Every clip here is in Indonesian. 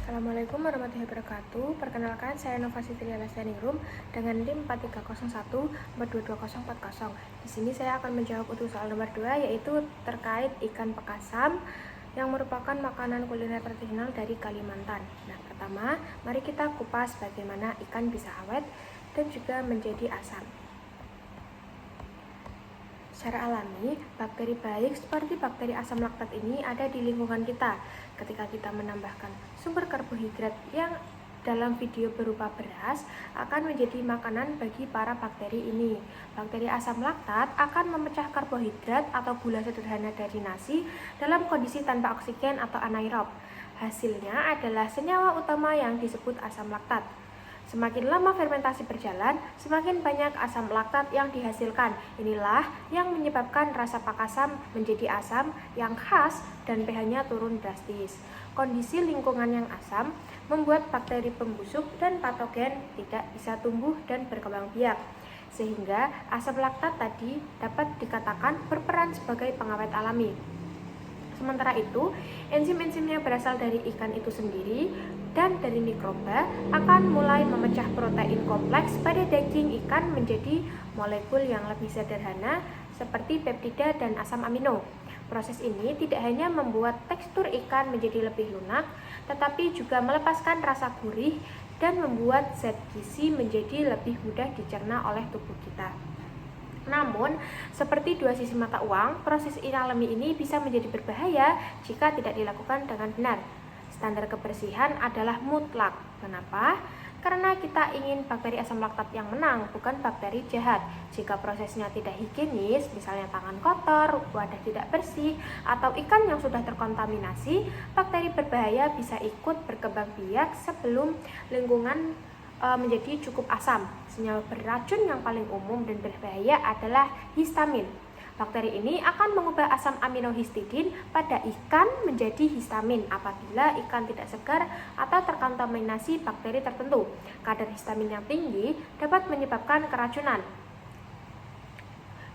Assalamualaikum warahmatullahi wabarakatuh. Perkenalkan, saya Nova Sitria Lestarirum dengan NIM 4301422040. Di sini saya akan menjawab untuk soal nomor 2, yaitu terkait ikan pekasam yang merupakan makanan kuliner tradisional dari Kalimantan. Nah, pertama, mari kita kupas bagaimana ikan bisa awet dan juga menjadi asam. Secara alami, bakteri baik seperti bakteri asam laktat ini ada di lingkungan kita. Ketika kita menambahkan sumber karbohidrat yang dalam video berupa beras, akan menjadi makanan bagi para bakteri ini. Bakteri asam laktat akan memecah karbohidrat atau gula sederhana dari nasi dalam kondisi tanpa oksigen atau anaerob. Hasilnya adalah senyawa utama yang disebut asam laktat. Semakin lama fermentasi berjalan, semakin banyak asam laktat yang dihasilkan. Inilah yang menyebabkan rasa pakasam menjadi asam yang khas dan pH-nya turun drastis. Kondisi lingkungan yang asam membuat bakteri pembusuk dan patogen tidak bisa tumbuh dan berkembang biak. Sehingga asam laktat tadi dapat dikatakan berperan sebagai pengawet alami. Sementara itu, enzim-enzim yang berasal dari ikan itu sendiri dan dari mikroba akan mulai memecah protein kompleks pada daging ikan menjadi molekul yang lebih sederhana seperti peptida dan asam amino. Proses ini tidak hanya membuat tekstur ikan menjadi lebih lunak, tetapi juga melepaskan rasa gurih dan membuat zat gizi menjadi lebih mudah dicerna oleh tubuh kita. Namun, seperti dua sisi mata uang, proses alami ini bisa menjadi berbahaya jika tidak dilakukan dengan benar. Standar kebersihan adalah mutlak. Kenapa? Karena kita ingin bakteri asam laktat yang menang, bukan bakteri jahat. Jika prosesnya tidak higienis, misalnya tangan kotor, wadah tidak bersih, atau ikan yang sudah terkontaminasi, bakteri berbahaya bisa ikut berkembang biak sebelum lingkungan menjadi cukup asam. Senyawa beracun yang paling umum dan berbahaya adalah histamin. Bakteri ini akan mengubah asam amino histidin pada ikan menjadi histamin apabila ikan tidak segar atau terkontaminasi bakteri tertentu. Kadar histamin yang tinggi dapat menyebabkan keracunan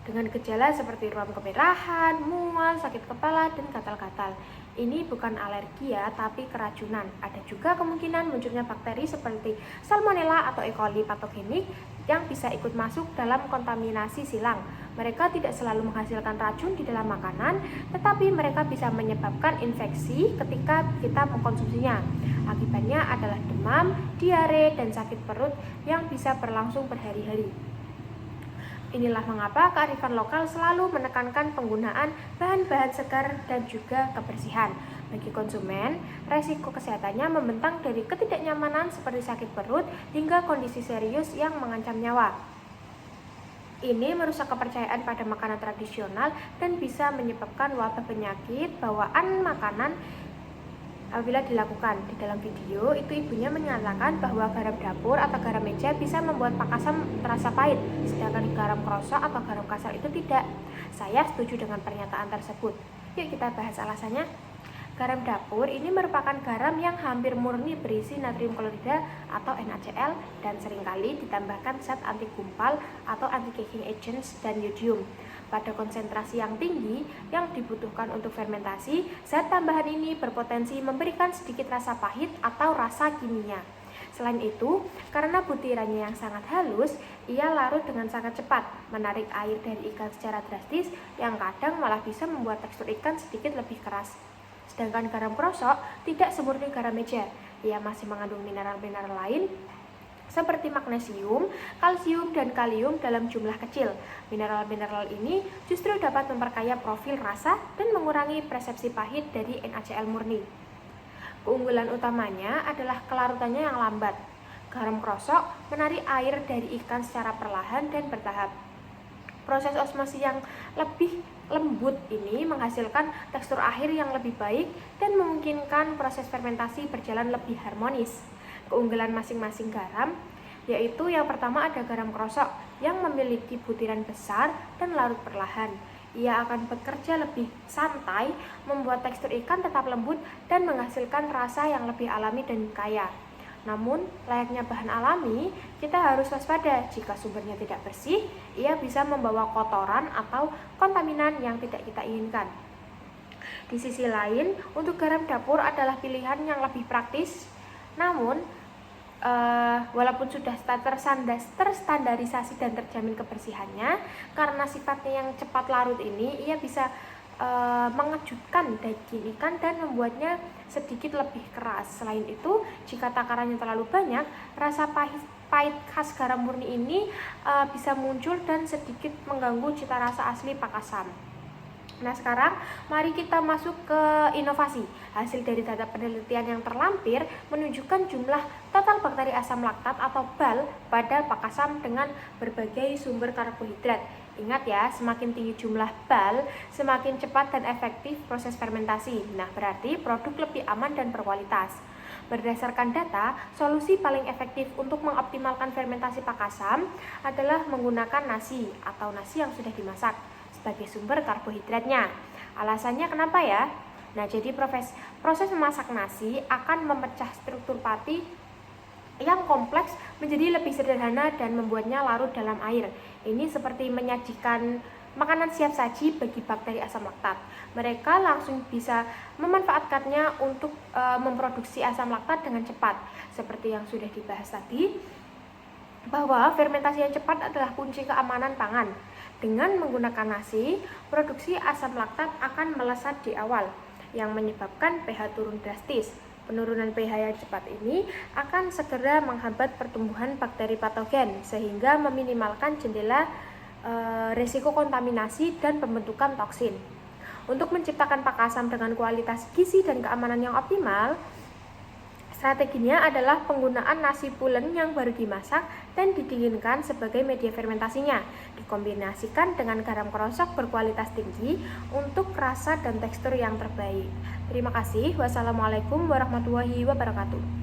dengan gejala seperti ruam kemerahan, mual, sakit kepala, dan gatal-gatal. Ini bukan alergi ya, tapi keracunan. Ada juga kemungkinan munculnya bakteri seperti Salmonella atau E. coli patogenik yang bisa ikut masuk dalam kontaminasi silang. Mereka tidak selalu menghasilkan racun di dalam makanan, tetapi mereka bisa menyebabkan infeksi ketika kita mengkonsumsinya. Akibatnya adalah demam, diare, dan sakit perut yang bisa berlangsung berhari-hari. Inilah mengapa kearifan lokal selalu menekankan penggunaan bahan-bahan segar dan juga kebersihan. Bagi konsumen, resiko kesehatannya membentang dari ketidaknyamanan seperti sakit perut hingga kondisi serius yang mengancam nyawa. Ini merusak kepercayaan pada makanan tradisional dan bisa menyebabkan wabah penyakit bawaan makanan apabila dilakukan. Di dalam video itu ibunya menyatakan bahwa garam dapur atau garam meja bisa membuat pakasam terasa pahit, sedangkan garam krosok atau garam kasar itu tidak. Saya setuju dengan pernyataan tersebut. Yuk kita bahas alasannya. Garam dapur ini merupakan garam yang hampir murni berisi natrium klorida atau NaCl dan seringkali ditambahkan zat anti gumpal atau anti caking agents dan yodium. Pada konsentrasi yang tinggi yang dibutuhkan untuk fermentasi, zat tambahan ini berpotensi memberikan sedikit rasa pahit atau rasa kimia. Selain itu, karena butirannya yang sangat halus, ia larut dengan sangat cepat, menarik air dari ikan secara drastis yang kadang malah bisa membuat tekstur ikan sedikit lebih keras. Sedangkan garam krosok tidak semurni garam meja, ia masih mengandung mineral-mineral lain seperti magnesium, kalsium, dan kalium dalam jumlah kecil. Mineral-mineral ini justru dapat memperkaya profil rasa dan mengurangi persepsi pahit dari NaCl murni. Keunggulan utamanya adalah kelarutannya yang lambat. Garam krosok menarik air dari ikan secara perlahan dan bertahap. Proses osmosis yang lebih lembut ini menghasilkan tekstur akhir yang lebih baik dan memungkinkan proses fermentasi berjalan lebih harmonis. Keunggulan masing-masing garam yaitu yang pertama ada garam krosok yang memiliki butiran besar dan larut perlahan. Ia akan bekerja lebih santai, membuat tekstur ikan tetap lembut dan menghasilkan rasa yang lebih alami dan kaya. Namun, layaknya bahan alami, kita harus waspada jika sumbernya tidak bersih, ia bisa membawa kotoran atau kontaminan yang tidak kita inginkan. Di sisi lain, untuk garam dapur adalah pilihan yang lebih praktis Namun walaupun sudah terstandarisasi dan terjamin kebersihannya, karena sifatnya yang cepat larut ini, ia bisa mengejutkan daging ikan dan membuatnya sedikit lebih keras. Selain itu, jika takarannya terlalu banyak, rasa pahit khas garam murni ini bisa muncul dan sedikit mengganggu cita rasa asli pak asam. Nah, sekarang mari kita masuk ke inovasi. Hasil dari data penelitian yang terlampir menunjukkan jumlah total bakteri asam laktat atau BAL pada pak asam dengan berbagai sumber karbohidrat. Ingat ya, semakin tinggi jumlah BAL, semakin cepat dan efektif proses fermentasi. Nah, berarti produk lebih aman dan berkualitas. Berdasarkan data, solusi paling efektif untuk mengoptimalkan fermentasi pak asam adalah menggunakan nasi atau nasi yang sudah dimasak sebagai sumber karbohidratnya. Alasannya kenapa ya? Nah, jadi proses memasak nasi akan memecah struktur pati yang kompleks menjadi lebih sederhana dan membuatnya larut dalam air. Ini seperti menyajikan makanan siap saji bagi bakteri asam laktat. Mereka langsung bisa memanfaatkannya untuk memproduksi asam laktat dengan cepat. Seperti yang sudah dibahas tadi, bahwa fermentasi yang cepat adalah kunci keamanan pangan. Dengan menggunakan nasi, produksi asam laktat akan melesat di awal, yang menyebabkan pH turun drastis. Penurunan pH yang cepat ini akan segera menghambat pertumbuhan bakteri patogen, sehingga meminimalkan jendela risiko kontaminasi dan pembentukan toksin. Untuk menciptakan pak asam dengan kualitas gizi dan keamanan yang optimal, strateginya adalah penggunaan nasi pulen yang baru dimasak dan didinginkan sebagai media fermentasinya, dikombinasikan dengan garam krosok berkualitas tinggi untuk rasa dan tekstur yang terbaik. Terima kasih. Wassalamualaikum warahmatullahi wabarakatuh.